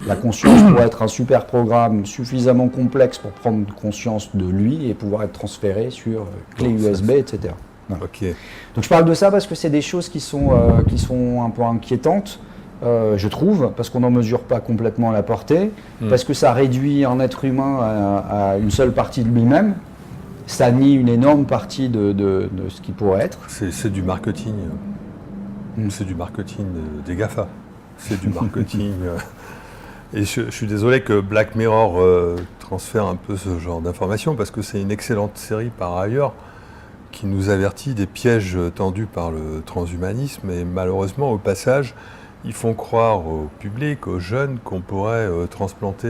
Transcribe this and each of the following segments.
La conscience pourrait être un super programme suffisamment complexe pour prendre conscience de lui et pouvoir être transféré sur clé USB, etc. Voilà. Ok. Donc je parle de ça parce que c'est des choses qui sont un peu inquiétantes, je trouve, parce qu'on n'en mesure pas complètement la portée, parce que ça réduit un être humain à une seule partie de lui-même, ça nie une énorme partie de ce qu'il pourrait être. C'est du marketing. C'est du marketing des GAFA. C'est du marketing. Et je suis désolé que Black Mirror transfère un peu ce genre d'informations, parce que c'est une excellente série par ailleurs, qui nous avertit des pièges tendus par le transhumanisme. Et malheureusement, au passage, ils font croire au public, aux jeunes, qu'on pourrait transplanter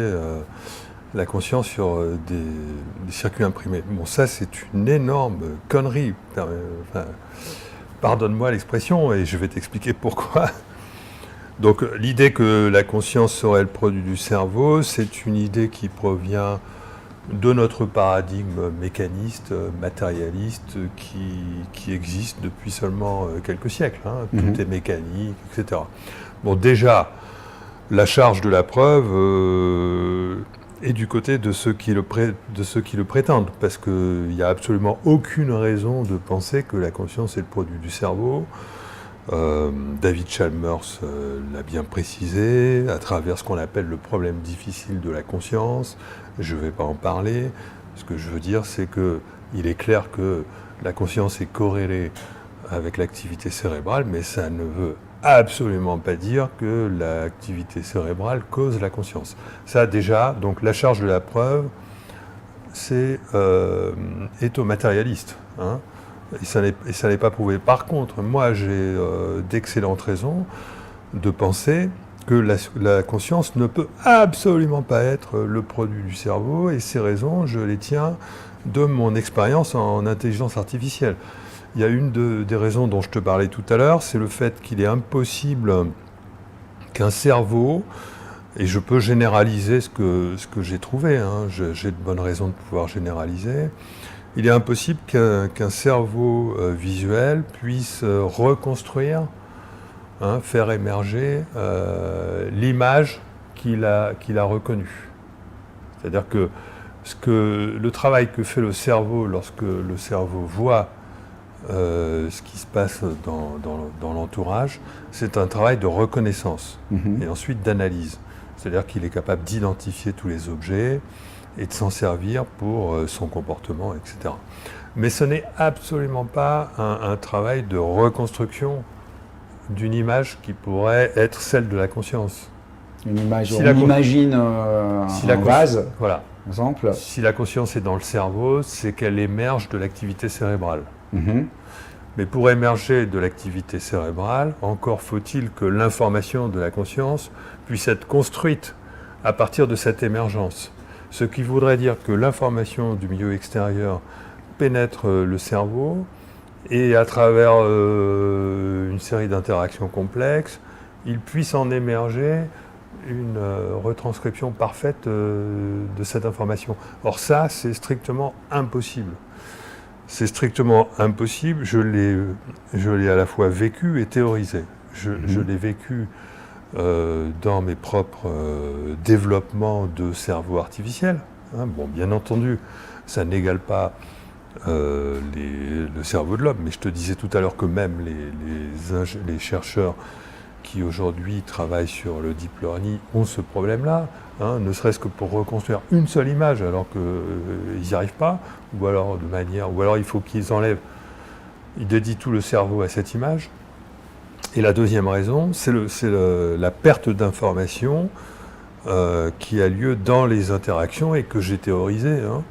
la conscience sur des circuits imprimés. Bon, ça, c'est une énorme connerie. Enfin, pardonne-moi l'expression, et je vais t'expliquer pourquoi. Donc, l'idée que la conscience serait le produit du cerveau, c'est une idée qui provient de notre paradigme mécaniste, matérialiste, qui existe depuis seulement quelques siècles. Hein. Tout est mécanique, etc. Bon, déjà, la charge de la preuve est du côté de ceux qui le prétendent, parce qu'il n'y a absolument aucune raison de penser que la conscience est le produit du cerveau. David Chalmers l'a bien précisé, à travers ce qu'on appelle le problème difficile de la conscience. Je ne vais pas en parler. Ce que je veux dire, c'est qu'il est clair que la conscience est corrélée avec l'activité cérébrale, mais ça ne veut absolument pas dire que l'activité cérébrale cause la conscience. Ça, déjà, donc la charge de la preuve, est au matérialiste. Hein. Et ça n'est pas prouvé. Par contre, moi, j'ai d'excellentes raisons de penser que la conscience ne peut absolument pas être le produit du cerveau, et ces raisons, je les tiens de mon expérience en intelligence artificielle. Il y a une des raisons dont je te parlais tout à l'heure, c'est le fait qu'il est impossible qu'un cerveau, et je peux généraliser ce que j'ai trouvé, hein, j'ai de bonnes raisons de pouvoir généraliser, il est impossible qu'un cerveau visuel puisse reconstruire, hein, faire émerger l'image qu'il a reconnue. C'est-à-dire que le travail que fait le cerveau lorsque le cerveau voit ce qui se passe dans l'entourage, c'est un travail de reconnaissance et ensuite d'analyse. C'est-à-dire qu'il est capable d'identifier tous les objets et de s'en servir pour son comportement, etc. Mais ce n'est absolument pas un travail de reconstruction d'une image qui pourrait être celle de la conscience. Une image, on imagine un vase, voilà. par exemple. Si la conscience est dans le cerveau, c'est qu'elle émerge de l'activité cérébrale. Mais pour émerger de l'activité cérébrale, encore faut-il que l'information de la conscience puisse être construite à partir de cette émergence. Ce qui voudrait dire que l'information du milieu extérieur pénètre le cerveau et à travers une série d'interactions complexes, il puisse en émerger une retranscription parfaite de cette information. Or ça, c'est strictement impossible. C'est strictement impossible. Je l'ai à la fois vécu et théorisé. Je l'ai vécu dans mes propres développements de cerveau artificiel. Hein. Bon, bien entendu, ça n'égale pas le cerveau de l'homme, mais je te disais tout à l'heure que même les chercheurs qui aujourd'hui travaillent sur le deep learning ont ce problème-là, hein, ne serait-ce que pour reconstruire une seule image alors qu'ils n'y arrivent pas, ou alors il faut qu'ils enlèvent, ils dédient tout le cerveau à cette image. Et la deuxième raison, c'est la perte d'information qui a lieu dans les interactions et que j'ai théorisé, hein,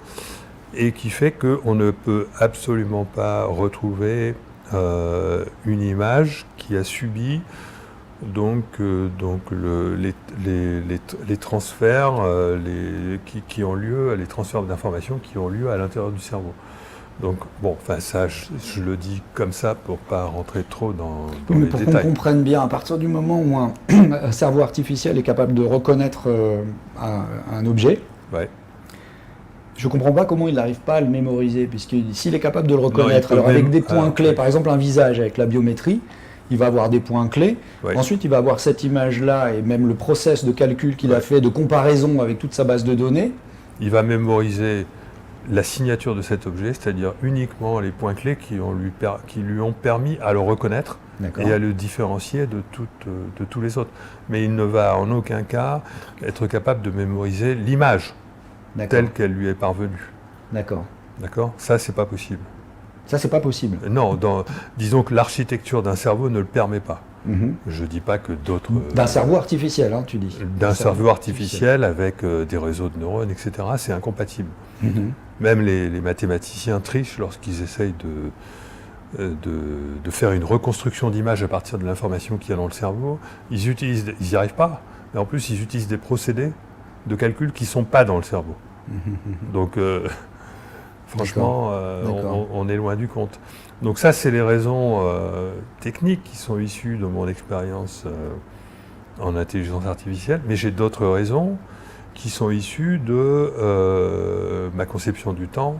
et qui fait qu'on ne peut absolument pas retrouver une image qui a subi les transferts qui ont lieu, les transferts d'informations qui ont lieu à l'intérieur du cerveau. Donc, bon, enfin, ça, je le dis comme ça pour pas rentrer trop dans les détails. Pour qu'on comprenne bien, à partir du moment où un cerveau artificiel est capable de reconnaître un objet, ouais. Je ne comprends pas comment il n'arrive pas à le mémoriser, puisque s'il est capable de le reconnaître, alors avec des points clés, par exemple un visage avec la biométrie, il va avoir des points clés. Oui. Ensuite, il va avoir cette image-là et même le process de calcul qu'il a fait, de comparaison avec toute sa base de données. Il va mémoriser la signature de cet objet, c'est-à-dire uniquement les points clés qui lui ont permis à le reconnaître et à le différencier de tous les autres. Mais il ne va en aucun cas être capable de mémoriser l'image telle qu'elle lui est parvenue. D'accord. D'accord ? Ça, c'est pas possible. Ça, c'est pas possible. Non, disons que l'architecture d'un cerveau ne le permet pas. Je ne dis pas que d'autres... D'un cerveau artificiel, hein, tu dis. D'un cerveau artificiel avec des réseaux de neurones, etc., c'est incompatible. Même les mathématiciens trichent lorsqu'ils essayent de faire une reconstruction d'image à partir de l'information qu'il y a dans le cerveau. Ils n'y arrivent pas. Mais en plus, ils utilisent des procédés de calcul qui ne sont pas dans le cerveau. Donc, franchement, on est loin du compte. Donc ça, c'est les raisons techniques qui sont issues de mon expérience en intelligence artificielle. Mais j'ai d'autres raisons qui sont issues de ma conception du temps,